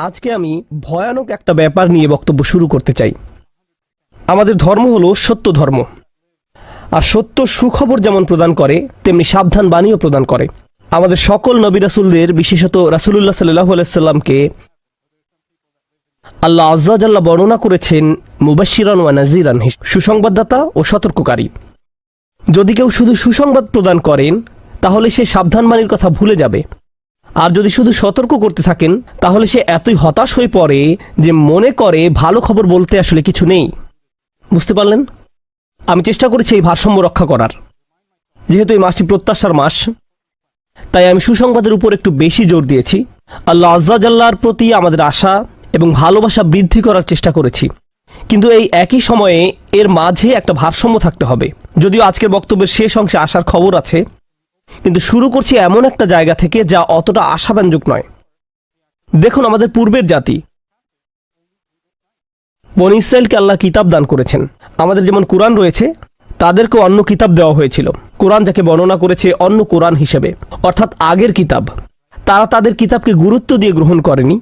আজকে আমি ভয়ানক একটা ব্যাপার নিয়ে বক্তব্য শুরু করতে চাই। আমাদের ধর্ম হলো সত্য ধর্ম, আর সত্য সুখবর যেমন প্রদান করে তেমনি সাবধান বাণীও প্রদান করে। আমাদের সকল নবী রাসূলদের, বিশেষত রাসূলুল্লাহ সাল্লাল্লাহু আলাইহি সাল্লামকে আল্লাহ আযজা জাল্লা বর্ণনা করেছেন মুবাশশিরান ওয়া নাযিরান, সুসংবাদদাতা ও সতর্ককারী। যদি কেউ শুধু সুসংবাদ প্রদান করেন তাহলে সে সাবধান বাণীর কথা ভুলে যাবে, আর যদি শুধু সতর্ক করতে থাকেন তাহলে সে এতই হতাশ হয়ে পড়ে যে মনে করে ভালো খবর বলতে আসলে কিছু নেই। বুঝতে পারলেন? আমি চেষ্টা করেছি এই ভারসাম্য রক্ষা করার। যেহেতু এই মাসটি প্রত্যাশার মাস, তাই আমি সুসংবাদের উপর একটু বেশি জোর দিয়েছি। আল্লাহ আযজা জাল্লার প্রতি আমাদের আশা এবং ভালোবাসা বৃদ্ধি করার চেষ্টা করেছি, কিন্তু এই একই সময়ে এর মাঝে একটা ভারসাম্য থাকতে হবে। যদিও আজকের বক্তব্যের শেষ অংশে আসার খবর আছে, কিন্তু শুরু করছি এমন একটা জায়গা থেকে যা অতটা আশাব্যঞ্জক নয়। দেখুন, আমাদের পূর্বের জাতি বনী ইসরায়েলকে আল্লাহ কিতাব দান করেছেন। আমাদের যেমন কোরআন রয়েছে, তাদেরকেও অন্য কিতাব দেওয়া হয়েছিল। কোরআন যাকে বর্ণনা করেছে অন্য কোরআন হিসেবে, অর্থাৎ আগের কিতাব। তারা তাদের কিতাবকে গুরুত্ব দিয়ে গ্রহণ করেনি।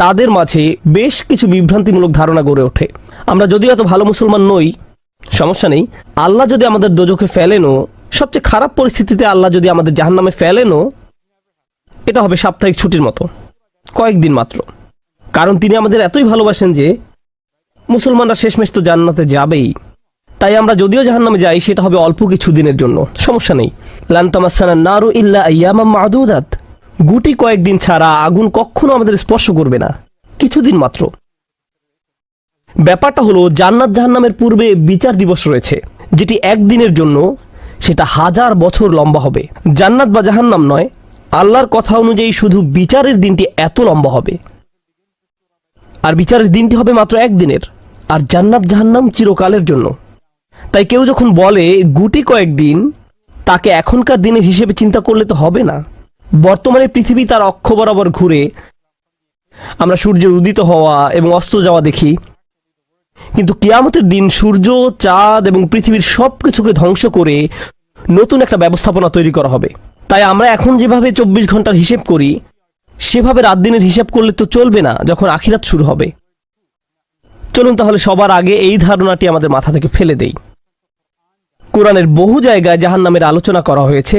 তাদের মাঝে বেশ কিছু বিভ্রান্তিমূলক ধারণা গড়ে ওঠে। আমরা যদিও এত ভালো মুসলমান নই, সমস্যা নেই। আল্লাহ যদি আমাদের দোজখে ফেলেনও, সবচেয়ে খারাপ পরিস্থিতিতে আল্লাহ যদি আমাদের জাহান্নামে ফেলেনও, এটা হবে সাপ্তাহিক ছুটির মতো, কয়েকদিন মাত্র। কারণ তিনি আমাদের এতই ভালোবাসেন যে মুসলমানরা শেষমেশ তো জান্নাতে যাবেই। তাই আমরা যদিও জাহান্নামে যাই, সেটা হবে অল্প কিছু দিনের জন্য, সমস্যা নেই। লান তামাসসানান নারু ইল্লা আইয়ামাম মা'দুদাত, গুটি কয়েকদিন ছাড়া আগুন কখনো আমাদের স্পর্শ করবে না, কিছুদিন মাত্র। ব্যাপারটা হলো, জান্নাত জাহান্নামের পূর্বে বিচার দিবস রয়েছে, যেটি একদিনের জন্য, সেটা 1000 বছর লম্বা হবে। জান্নাত বা জাহান্নাম নয়, আল্লাহর কথা অনুযায়ী শুধু বিচারের দিনটি এত লম্বা হবে। আর বিচারের দিনটি হবে মাত্র একদিনের, আর জান্নাত জাহান্নাম চিরকালের জন্য। তাই কেউ যখন বলে গুটি কয়েকদিন, তাকে এখনকার দিনের হিসেবে চিন্তা করলে তো হবে না। বর্তমানে পৃথিবী তার অক্ষ বরাবর ঘুরে, আমরা সূর্যের উদিত হওয়া এবং অস্ত যাওয়া দেখি, কিন্তু কিয়ামতের দিন সূর্য, চাঁদ এবং পৃথিবীর সব কিছুকে ধ্বংস করে নতুন একটা ব্যবস্থাপনা তৈরি করা হবে। তাই আমরা এখন যেভাবে 24 ঘন্টার হিসেব করি, সেভাবে রাত দিনের হিসাব করলে তো চলবে না যখন আখিরাত শুরু হবে। চলুন তাহলে সবার আগে এই ধারণাটি আমাদের মাথা থেকে ফেলে দেই। কোরআনের বহু জায়গায় জাহান্নামের আলোচনা করা হয়েছে,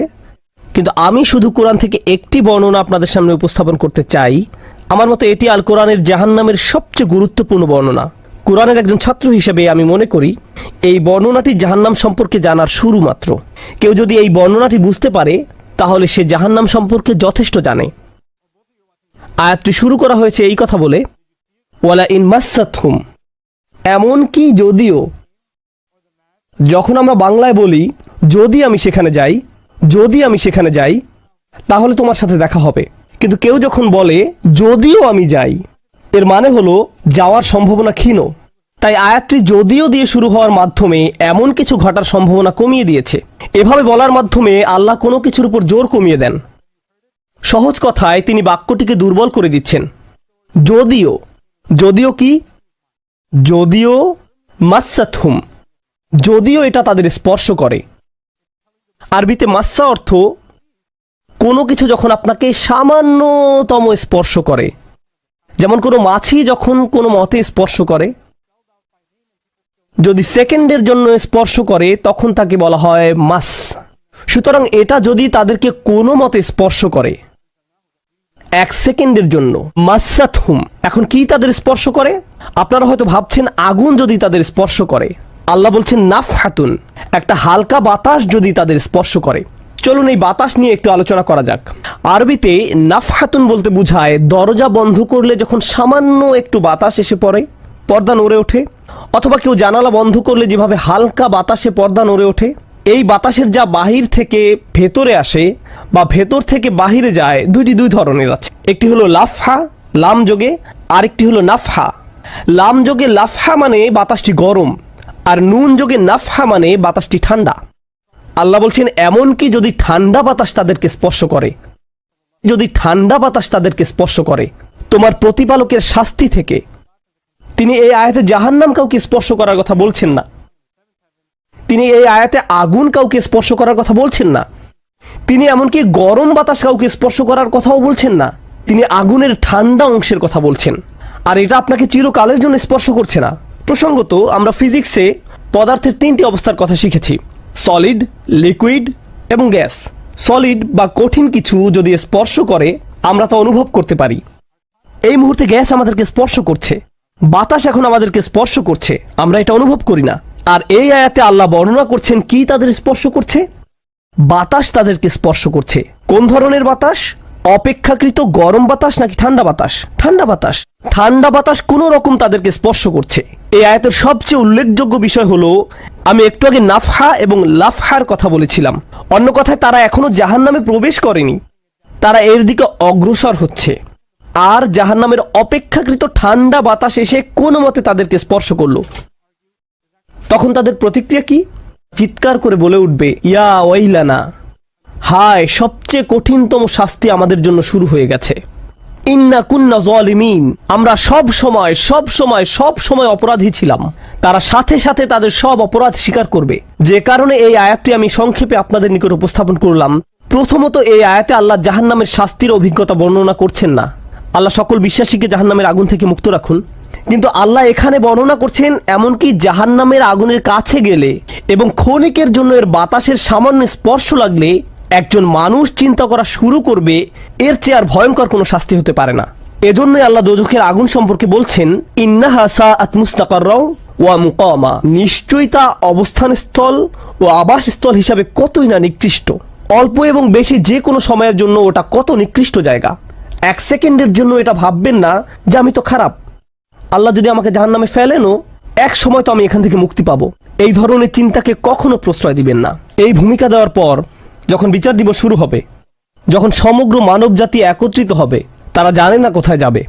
কিন্তু আমি শুধু কোরআন থেকে একটি বর্ণনা আপনাদের সামনে উপস্থাপন করতে চাই। আমার মতে এটি আল কোরআনের জাহান্নামের সবচেয়ে গুরুত্বপূর্ণ বর্ণনা। কোরআনের একজন ছাত্র হিসেবে আমি মনে করি এই বর্ণনাটি জাহান্নাম সম্পর্কে জানার শুরু মাত্র। কেউ যদি এই বর্ণনাটি বুঝতে পারে, তাহলে সে জাহান্নাম সম্পর্কে যথেষ্ট জানে। আয়াতটি শুরু করা হয়েছে এই কথা বলে, ওয়ালা ইন মাসসাতহুম, এমনকি যদিও। যখন আমরা বাংলায় বলি যদি আমি সেখানে যাই, যদি আমি সেখানে যাই, তাহলে তোমার সাথে দেখা হবে। কিন্তু কেউ যখন বলে যদিও আমি যাই, এর মানে হলো যাওয়ার সম্ভাবনা ক্ষীণ। তাই আয়াতটি যদিও দিয়ে শুরু হওয়ার মাধ্যমে এমন কিছু ঘটার সম্ভাবনা কমিয়ে দিয়েছে। এভাবে বলার মাধ্যমে আল্লাহ কোনো কিছুর উপর জোর কমিয়ে দেন। সহজ কথায় তিনি বাক্যটিকে দুর্বল করে দিচ্ছেন। যদিও, যদিও কি? যদিও মাসসাতহুম, যদিও এটা তাদের স্পর্শ করে। আরবিতে মাসসা অর্থ কোনো কিছু যখন আপনাকে সামান্যতম স্পর্শ করে, যেমন কোনো মাছি যখন কোনো মতে স্পর্শ করে, যদি সেকেন্ডের জন্য স্পর্শ করে তখন তাকে বলা হয় মাস। সুতরাং এটা যদি তাদেরকে কোনো মতে স্পর্শ করে 1 সেকেন্ডের জন্য, মাসসাতহুম। এখন কি তাদের স্পর্শ করে? আপনারা হয়তো ভাবছেন আগুন যদি তাদের স্পর্শ করে। আল্লাহ বলছেন নাফহাতুন, একটা হালকা বাতাস যদি তাদের স্পর্শ করে। চলুন এই বাতাস নিয়ে একটু আলোচনা করা যাক। আরবিতে নাফহাতুন বলতে বোঝায় দরজা বন্ধ করলে যখন সামান্য একটু বাতাস এসে পড়ে, পর্দা নড়ে ওঠে, অথবা কেউ জানালা বন্ধ করলে যেভাবে হালকা বাতাসে পর্দা নড়ে ওঠে। এই বাতাসের যা বাহির থেকে ভেতরে আসে বা ভেতর থেকে বাহিরে যায়, দুই ধরনের আছে। একটি হলো লাফহা, লাম যোগে, আরেকটি হলো নাফহা। লাম যোগে লাফহা মানে বাতাসটি গরম, আর নুন যোগে নাফহা মানে বাতাসটি ঠান্ডা। আল্লাহ বলছেন এমনকি যদি ঠান্ডা বাতাস তাদেরকে স্পর্শ করে, যদি ঠান্ডা বাতাস তাদেরকে স্পর্শ করে তোমার প্রতিপালকের শাস্তি থেকে। তিনি এই আয়াতে জাহান্নাম কাউকে স্পর্শ করার কথা বলছেন না। তিনি এই আয়াতে আগুন কাউকে স্পর্শ করার কথা বলছেন না। তিনি এমনকি গরম বাতাস কাউকে স্পর্শ করার কথাও বলছেন না। তিনি আগুনের ঠান্ডা অংশের কথা বলছেন, আর এটা আপনাকে চিরকালের জন্য স্পর্শ করছে না। প্রসঙ্গত আমরা ফিজিক্সে পদার্থের 3টি অবস্থার কথা শিখেছি: সলিড, লিকুইড এবং গ্যাস। সলিড বা কঠিন কিছু যদি স্পর্শ করে আমরা তা অনুভব করতে পারি। এই মুহূর্তে গ্যাস আমাদেরকে স্পর্শ করছে, বাতাস এখন আমাদেরকে স্পর্শ করছে, আমরা এটা অনুভব করি না। আর এই আয়াতে আল্লাহ বর্ণনা করছেন কি তাদের স্পর্শ করছে? বাতাস তাদেরকে স্পর্শ করছে। কোন ধরনের বাতাস? অপেক্ষাকৃত গরম বাতাস নাকি ঠান্ডা বাতাস? ঠান্ডা বাতাস। ঠান্ডা বাতাস কোনো রকম তাদেরকে স্পর্শ করছে। এই আয়াতের সবচেয়ে উল্লেখযোগ্য বিষয় হলো, আমি একটু আগে নাফহা এবং লাফহার কথা বলেছিলাম। অন্য কথায় তারা এখনো জাহান্নামে প্রবেশ করেনি, তারা এর দিকে অগ্রসর হচ্ছে। আর জাহান্নামের অপেক্ষাকৃত ঠান্ডা বাতাস এসে কোনো মতে তাদেরকে স্পর্শ করলো, তখন তাদের প্রতিক্রিয়া কি? চিৎকার করে বলে উঠবে, ইয়া ওয়াইলানা, হায়, সবচেয়ে কঠিনতম শাস্তি আমাদের জন্য শুরু হয়ে গেছে। ইন্না কুন্না যালিমিন, আমরা সব সময় অপরাধী ছিলাম। তারা সাথে সাথে তাদের সব অপরাধ স্বীকার করবে। যে কারণে এই আয়াতটি আমি সংক্ষেপে আপনাদের নিকট উপস্থাপন করলাম। প্রথমত, এই আয়াতে আল্লাহ জাহান্নামের শাস্তির অভিজ্ঞতা বর্ণনা করছেন না। আল্লাহ সকল বিশ্বাসীকে জাহান্নামের আগুন থেকে মুক্ত রাখুন। কিন্তু আল্লাহ এখানে বর্ণনা করছেন এমনকি জাহান্নামের আগুনের কাছে গেলে এবং ক্ষণিকের জন্য এর বাতাসের সামান্য স্পর্শ লাগলে একজন মানুষ চিন্তা করা শুরু করবে এর চেয়ে আর ভয়ঙ্কর কোনো শাস্তি হতে পারে না। এজন্যই আল্লাহ দোজখের আগুন সম্পর্কে বলছেন, ইন্নাহা সাআত মুস্তাকাররা ওয়া মুকামা, নিশ্চয়ই তা অবস্থানস্থল ও আবাসস্থল হিসাবে কতই না নিকৃষ্ট। অল্প এবং বেশি যে কোনো সময়ের জন্য ওটা কত নিকৃষ্ট জায়গা। 1 সেকেন্ডের জন্য এটা ভাববেন না যে আমি তো খারাপ, আল্লাহ যদি আমাকে জাহান্নামে ফেলেনও এক সময় তো আমি এখান থেকে মুক্তি পাবো। এই ধরনের চিন্তাকে কখনো প্রশ্রয় দিবেন না। এই ভূমিকা দেওয়ার পর যখন বিচার দিবস শুরু হবে, যখন সমগ্র মানব জাতি একত্রিত হবে, তারা জানে না কোথায় যাবে,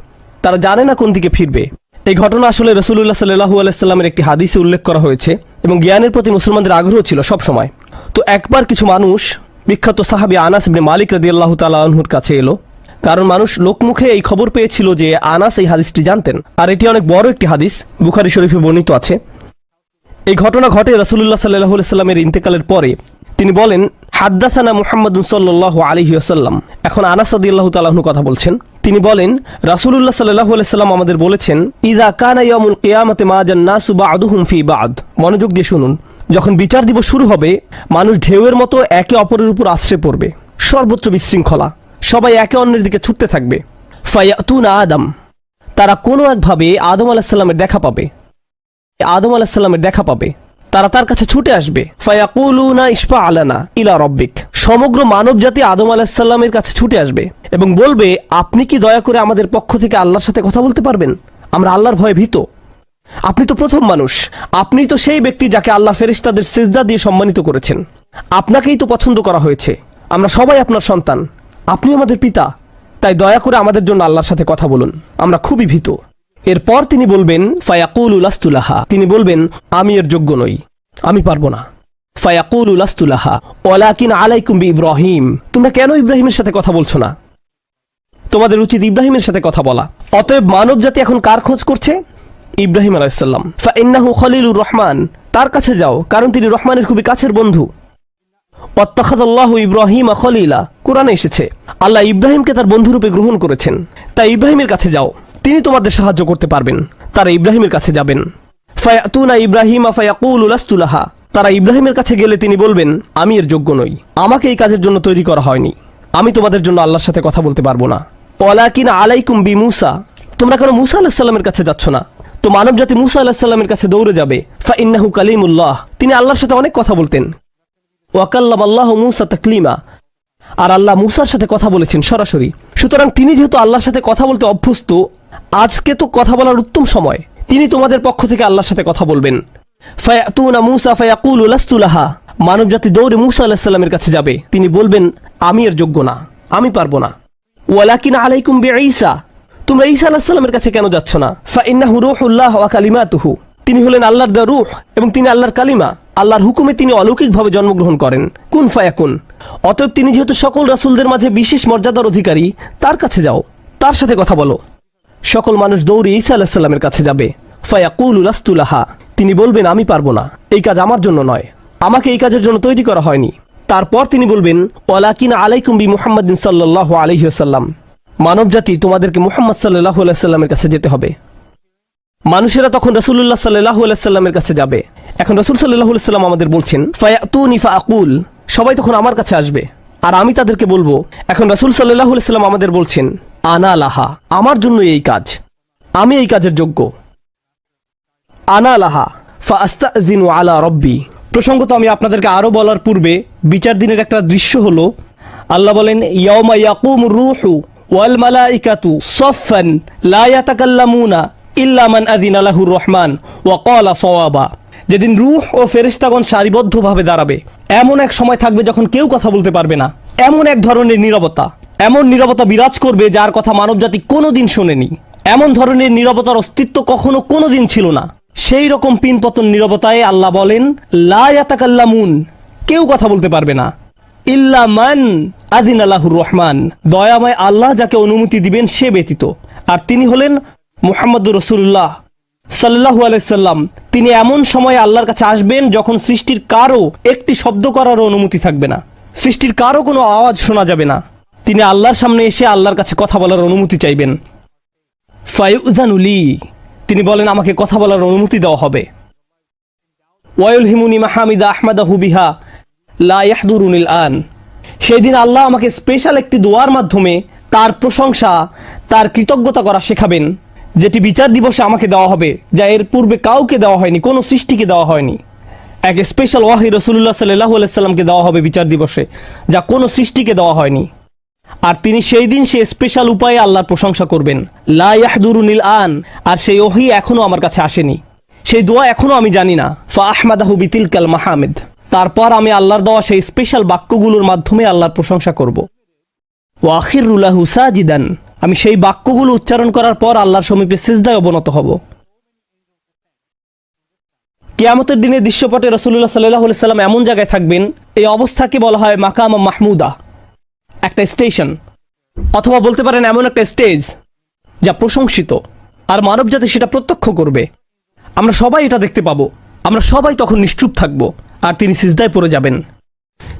তারা জানে না কোন দিকে ফিরবে। এই ঘটনা আসলে রাসূলুল্লাহ সাল্লাল্লাহু আলাইহি সাল্লামের একটি হাদিসে উল্লেখ করা হয়েছে এবং জ্ঞানের প্রতি মুসলমানদের আগ্রহ ছিল সব সময়। তো একবার কিছু মানুষ বিখ্যাত সাহাবী আনাস ইবনে মালিক রাদিয়াল্লাহু তাআলা আনহুর কাছে এলো, কারণ মানুষ লোকমুখে এই খবর পেয়েছিল যে আনাস এই হাদিসটি জানতেন, আর এটি অনেক বড় একটি হাদিস, বুখারী শরীফে বর্ণিত আছে। এই ঘটনা ঘটে রাসূলুল্লাহ সাল্লাল্লাহু আলাইহি সাল্লামের ইন্তেকালের পরে। তিনি বলেন, হাদ্দাসানা মুহাম্মাদুন সাল্লাল্লাহু আলাইহি ওয়াসাল্লাম। এখন আনাস রাদিয়াল্লাহু তাআলা আনহু কথা বলছেন। তিনি বলেন, রাসূলুল্লাহ সাল্লাল্লাহু আলাইহি সাল্লাম আমাদের বলেছেন, ইযা কানা ইয়াউমুল কিয়ামাতি মা'আন নাসু বা'দুহুম ফি বা'দ। মনোযোগ দিয়ে শুনুন। যখন বিচার দিবস শুরু হবে, মানুষ ঢেউয়ের মতো একে অপরের উপর আশ্রয় পড়বে, সর্বত্র বিশৃঙ্খলা, সবাই একে অন্যের দিকে ছুটতে থাকবে। ফায়াতুনা আদম, তারা কোনো একভাবে আদম আলাইহিস সালামের দেখা পাবে, তারা তার কাছে ছুটে আসবে। ফায়াকুলুনা ইশফা আলানা ইলা রাব্বিক, সমগ্র মানব জাতি আদম আলাইহিস সালামের কাছে ছুটে আসবে এবং বলবে, আপনি কি দয়া করে আমাদের পক্ষ থেকে আল্লাহর সাথে কথা বলতে পারবেন? আমরা আল্লাহর ভয়ে ভীত। আপনি তো প্রথম মানুষ, আপনি তো সেই ব্যক্তি যাকে আল্লাহ ফেরেশতাদের সিজদা দিয়ে সম্মানিত করেছেন, আপনাকেই তো পছন্দ করা হয়েছে, আমরা সবাই আপনার সন্তান, আপনি আমাদের পিতা, তাই দয়া করে আমাদের জন্য আল্লাহর সাথে কথা বলুন, আমরা খুবই ভীত। এরপর তিনি বলবেন, ফায়াকুলু লাস্তু লাহা, তিনি বলবেন, আমি এর যোগ্য নই, আমি পারবো না। ফায়াকুলু লাস্তু লাহা ওয়ালাকিন আলাইকুম বিইব্রাহিম, তোমরা কেন ইব্রাহিমের সাথে কথা বলছো না? তোমাদের উচিত ইব্রাহিমের সাথে কথা বলা। অতএব মানব জাতি এখন কার খোঁজ করছে? ইব্রাহিম আলাইহিস সালাম। ফাইন্নাহু খলিলুর রহমান, তার কাছে যাও, কারণ তিনি রহমানের খুবই কাছের বন্ধু। ওয়াত্তাখাযাল্লাহু ইব্রাহিমা খলিলা, কোরআনে এসেছে আল্লাহ ইব্রাহিমকে তার বন্ধুরূপে গ্রহণ করেছেন। তাই ইব্রাহিমের কাছে যাও, তিনি তোমাদের সাহায্য করতে পারবেন। তারা ইব্রাহিমের কাছে যাবেন। ফায়াতুনা ইব্রাহিমা ফায়াকুলু লাস্তু লাহা, তারা ইব্রাহিমের কাছে গেলে তিনি বলবেন, আমি এর যোগ্য নই, আমাকে এই কাজের জন্য তৈরি করা হয়নি, আমি তোমাদের জন্য আল্লাহর সাথে কথা বলতে পারবো না। ওয়ালাকিন আলাইকুম বিমূসা, তোমরা কেন মূসা আলাইহিস সালামের কাছে যাচ্ছ না? তো মানব জাতি মূসা আলাইহিস সালামের কাছে দৌড়ে যাবে। ফাইন্নাহু কালিমুল্লাহ, তিনি আল্লাহর সাথে অনেক কথা বলতেন। ওয়া কাল্লামাল্লাহু মূসা তাকলিমা, আর আল্লাহ মূসার সাথে কথা বলেছেন সরাসরি। সুতরাং তিনি যেহেতু আল্লাহর সাথে কথা বলতে অভ্যস্ত, আজকে তো কথা বলার উত্তম সময়, তিনি তোমাদের পক্ষ থেকে আল্লাহর সাথে কথা বলবেন। ফায়াতুনা মূসা ফায়াকুলু লাস্তু লাহা, মানব জাতি দৌড়ে মূসা আলাইহিস সালামের কাছে যাবে, তিনি বলবেন, আমি এর যোগ্য না, আমি পারবো না। ওয়ালাকিন আলাইকুম বিঈসা, তোমরা ঈসা আলাইহিস সালামের কাছে কেন যাচ্ছ না? ফাইন্নাহু রূহুল্লাহ ওয়া কালিমাতুহু, তিনি হলেন আল্লাহর দেওয়া রূহ এবং তিনি আল্লাহর কালিমা, আল্লাহর হুকুমে তিনি অলৌকিকভাবে জন্মগ্রহণ করেন। কুন ফায়াকুন, অতএব তিনি যেহেতু সকল রাসূলদের মাঝে বিশেষ মর্যাদার অধিকারী, তার কাছে যাও, তার সাথে কথা বলো। সকল মানুষ দৌড়ে ঈসা আলাইহিস সালামের কাছে যাবে। ফায়াকুলু লাস্তু লাহা, তিনি বলবেন, আমি পারবো না, এই কাজ আমার জন্য নয়, আমাকে এই কাজের জন্য তৈরি করা হয়নি। তারপর তিনি বলবেন, ওয়ালাকিন আলাইকুম বি মুহাম্মাদিন সাল্লাল্লাহু আলাইহি ওয়াসাল্লাম, মানবজাতি তোমাদেরকে মুহাম্মদ সাল্লাল্লাহু আলাইহি সাল্লামের কাছে যেতে হবে। মানুষেরা তখন রাসূলুল্লাহ সাল্লাল্লাহু আলাইহি সাল্লামের কাছে যাবে। এখন রাসূল সাল্লাল্লাহু আলাইহি সাল্লাম আমাদের বলছেন, ফায়াতুনি ফাআকুল, সবাই তখন আমার কাছে আসবে আর আমি তাদেরকে বলবো। এখন রাসূল সাল্লাল্লাহু আলাইহি সাল্লাম আমাদের বলছেন, আনা লাহা, আমার জন্য এই কাজ, আমি এই কাজের যোগ্য। আনা লাহা ফাআস্তাযিনু আলা রব্বি। প্রসঙ্গত আমি আপনাদেরকে আরো বলার পূর্বে বিচার দিনের একটা দৃশ্য হলো, আল্লাহ বলেন, ইয়াউমা ইয়াকুমুর রূহু ওয়াল মালাইকাতু সাফফান লা ইয়াতাকাল্লামুনা ইল্লা মান আযিনা লাহুর রহমান ওয়া ক্বালা সাওয়াবা। যেদিন রূহ ও ফেরেশতাগণ সারিবদ্ধভাবে দাঁড়াবে, এমন এক সময় থাকবে যখন কেউ কথা বলতে পারবে না। এমন এক ধরনের নীরবতা, এমন নীরবতা বিরাজ করবে যার কথা মানবজাতি কোনোদিন শোনেনি। এমন ধরনের নীরবতার অস্তিত্ব কখনো কোনোদিন ছিল না। সেই রকম পিনপতন নীরবতায় আল্লাহ বলেন, লা ইয়াতাকাল্লামুন, কেউ কথা বলতে পারবে না, ইল্লা মান আযিনা লাহুর রহমান, দয়াময় আল্লাহ যাকে অনুমতি দিবেন সে ব্যতীত। আর তিনি হলেন মুহাম্মদুর রাসূলুল্লাহ সাল্লাল্লাহু আলাইহি সাল্লাম। তিনি এমন সময় আল্লাহর কাছে আসবেন যখন সৃষ্টির কারো একটি শব্দ করারও অনুমতি থাকবে না, সৃষ্টির কারো কোনো আওয়াজ শোনা যাবে না। তিনি আল্লাহর সামনে এসে আল্লাহর কাছে কথা বলার অনুমতি চাইবেন। ফায়ুযানু লি, তিনি বলেন আমাকে কথা বলার অনুমতি দেওয়া হবে। ওয়ায়ুলহিমুনি মাহামিদা আহমাদাহু বিহা লা ইয়াহদুরুনিল আন, সেই দিন আল্লাহ আমাকে স্পেশাল একটি দোয়ার মাধ্যমে তার প্রশংসা, তার কৃতজ্ঞতা করা শেখাবেন, যেটি বিচার দিবসে আমাকে দেওয়া হবে, যা এর পূর্বে কাউকে দেওয়া হয়নি, কোনো সৃষ্টিকে দেওয়া হয়নি। এক স্পেশাল ওয়াহি রাসূলুল্লাহ সাল্লাল্লাহু আলাইহি সাল্লামকে দেওয়া হবে বিচার দিবসে, যা কোনো সৃষ্টিকে দেওয়া হয়নি। আর তিনি সেই দিন সে স্পেশাল উপায়ে আল্লাহর প্রশংসা করবেন, লা ইয়াহদুরুনিল আন, আর সেই ওহী এখনো আমার কাছে আসেনি, সেই দোয়া এখনো আমি জানি না। ফা আহমাদাহু বিতিলকাল মাহামিদ, তারপর আমি আল্লাহর দেওয়া সেই স্পেশাল বাক্যগুলোর মাধ্যমে আল্লাহর প্রশংসা করব। ওয়া আখিরু লাহু সাজিদান, আমি সেই বাক্যগুলো উচ্চারণ করার পর আল্লাহর সমীপে সিজদায় অবনত হব। কিয়ামতের দিনে দৃশ্যপটে রাসূলুল্লাহ সাল্লাল্লাহু আলাইহি সাল্লাম এমন জায়গায় থাকবেন, এই অবস্থাকে বলা হয় মাকাম মাহমুদা, একটা স্টেশন, অথবা বলতে পারেন এমন একটা স্টেজ যা প্রশংসিত, আর মানবজাতি সেটা প্রত্যক্ষ করবে। আমরা সবাই এটা দেখতে পাবো। আমরা সবাই তখন নিশ্চুপ থাকব, আর তিনি সিজদায় পড়ে যাবেন।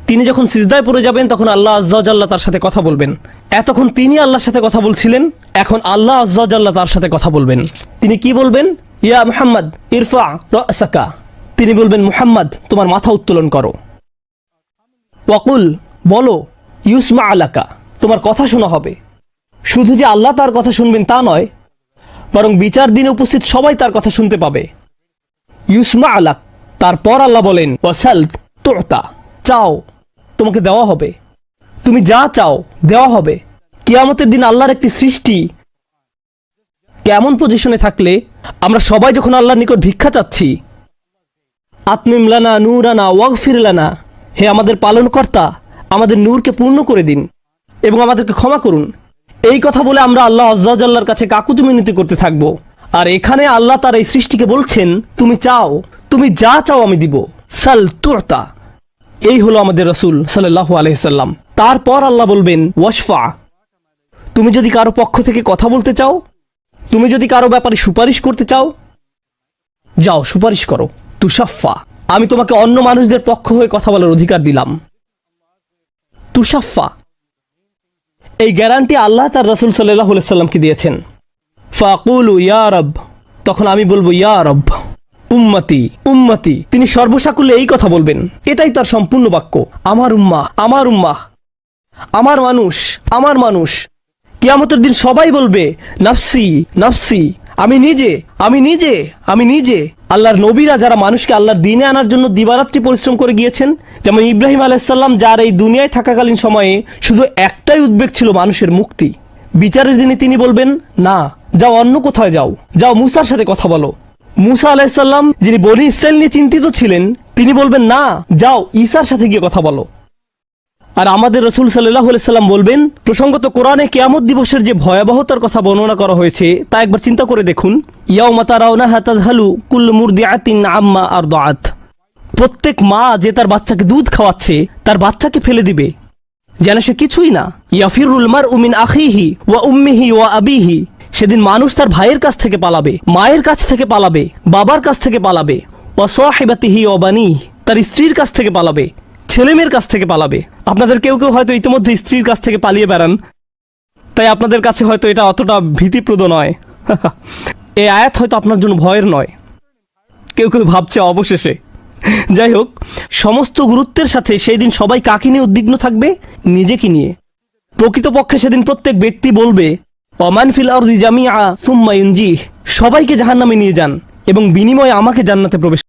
তিনি যখন সিজদায় পড়ে যাবেন তখন আল্লাহ আজ্জা ওয়া জাল্লা তার সাথে কথা বলবেন। এতক্ষণ তিনি আল্লাহর সাথে কথা বলছিলেন, এখন আল্লাহ আজ্জা ওয়া জাল্লা তার সাথে কথা বলবেন। তিনি কি বলবেন? ইয়া মুহাম্মদ ইরফা রাসাকা, তিনি বলবেন মুহাম্মদ তোমার মাথা উত্তোলন করো। ওয়াকুল, বলো, ইউসমা আলাকা, তোমার কথা শোনা হবে। শুধু যে আল্লাহ তার কথা শুনবেন তা নয়, বরং বিচার দিনে উপস্থিত সবাই তার কথা শুনতে পাবে। ইউসমা আলাক, তারপর আল্লাহ বলেন, ওয়াসাল তুতা, চাও তোমাকে দেওয়া হবে, তুমি যা চাও দেওয়া হবে। কিয়ামতের দিন আল্লাহর একটি সৃষ্টি কেমন পজিশনে থাকলে আমরা সবাই যখন আল্লাহর নিকট ভিক্ষা চাচ্ছি, আতমিম লানা নূরানা ওয়াগফির লানা, হে আমাদের পালনকর্তা, আমাদের নূরকে পূর্ণ করে দিন এবং আমাদেরকে ক্ষমা করুন, এই কথা বলে আমরা আল্লাহ আজ্জা ওয়া জাল্লার কাছে কাকুতি মিনতি করতে থাকব। আর এখানে আল্লাহ তার এই সৃষ্টিকে বলছেন, তুমি চাও, তুমি যা চাও আমি দিব, সাল তুতা। এই হলো আমাদের রাসূল সাল্লাল্লাহু আলাইহি সাল্লাম। তারপর আল্লাহ বলবেন, ওয়াশফা, তুমি যদি কারো পক্ষ থেকে কথা বলতে চাও, তুমি যদি কারো ব্যাপারে সুপারিশ করতে চাও, যাও সুপারিশ করো। তুশাফা, আমি তোমাকে অন্য মানুষদের পক্ষ হয়ে কথা বলার অধিকার দিলাম। তুশাফা, এই গ্যারান্টি আল্লাহ তার রাসূল সাল্লাল্লাহু আলাইহি সাল্লামকে দিয়েছেন। ফাকুলু ইয়া রব, তখন আমি বলবো ইয়া রব, উম্মতি উম্মতি, তিনি সর্বসাকুল্যে এই কথা বলবেন, এটাই তার সম্পূর্ণ বাক্য, আমার উম্মাহ আমার উম্মাহ, আমার মানুষ আমার মানুষ। কিয়ামতের দিন সবাই বলবে, নাফসি নাফসি, আমি নিজে আমি নিজে আমি নিজে। আল্লাহর নবীরা যারা মানুষকে আল্লাহর দ্বীনে আনার জন্য দিবারাত্রি পরিশ্রম করে গিয়েছেন, যেমন ইব্রাহিম আলাইহিস সালাম, যার এই দুনিয়ায় থাকাকালীন সময়ে শুধু একটাই উদ্বেগ ছিল মানুষের মুক্তি, বিচারের দিনে তিনি বলবেন, না, যাও অন্য কোথায় যাও, যাও মুসার সাথে কথা বলো। মুসা আলাইহিস সালাম, যিনি বনি ইসরাইল নিয়ে চিন্তিত ছিলেন, তিনি বলবেন, না, যাও ঈসার সাথে গিয়ে কথা বলো। আর আমাদের রাসূল সাল্লাল্লাহু আলাইহি সাল্লাম বলবেন, প্রসঙ্গত কোরআনে কিয়ামত দিবসের যে ভয়াবহতার কথা বর্ণনা করা হয়েছে তা একবার চিন্তা করে দেখুন। ইয়াউমা তারাউনাহা তাযহালু কুল্লু মুরদিআতিন আম্মা আরদাআত, প্রত্যেক মা যে তার বাচ্চাকে দুধ খাওয়াচ্ছে তার বাচ্চাকে ফেলে দিবে যেন সে কিছুই না। ইয়াফিরুল মারউ মিন আখিহি ওয়া উম্মিহি ওয়া আবিহি, সেদিন মানুষ তার ভাইয়ের কাছ থেকে পালাবে, মায়ের কাছ থেকে পালাবে, বাবার কাছ থেকে পালাবে। ওয়া সাহিবাতিহি ওয়া বানিহি, তার স্ত্রীর কাছ থেকে পালাবে, ছেলেমেয়ের কাছ থেকে পালাবে। আপনাদের কেউ কেউ হয়তো ইতিমধ্যে স্ত্রীর কাছ থেকে পালিয়ে বেড়ান, তাই আপনাদের কাছে হয়তো এটা অতটা ভীতিপ্রদ নয়। এই আয়াত হয়তো আপনার জন্য ভয়ের নয়, কেউ কেউ ভাবছে অবশেষে। যাই হোক, সমস্ত গুরুত্বের সাথে সেই দিন সবাই কাকে নিয়ে উদ্বিগ্ন থাকবে? নিজেকে নিয়ে। প্রকৃতপক্ষে সেদিন প্রত্যেক ব্যক্তি বলবে, ওমান ফিল আরদি জামিআ সুম্মা ইউনজিহ, সবাইকে জাহান্নামে নিয়ে যান এবং বিনিময়ে আমাকে জান্নাতে প্রবেশ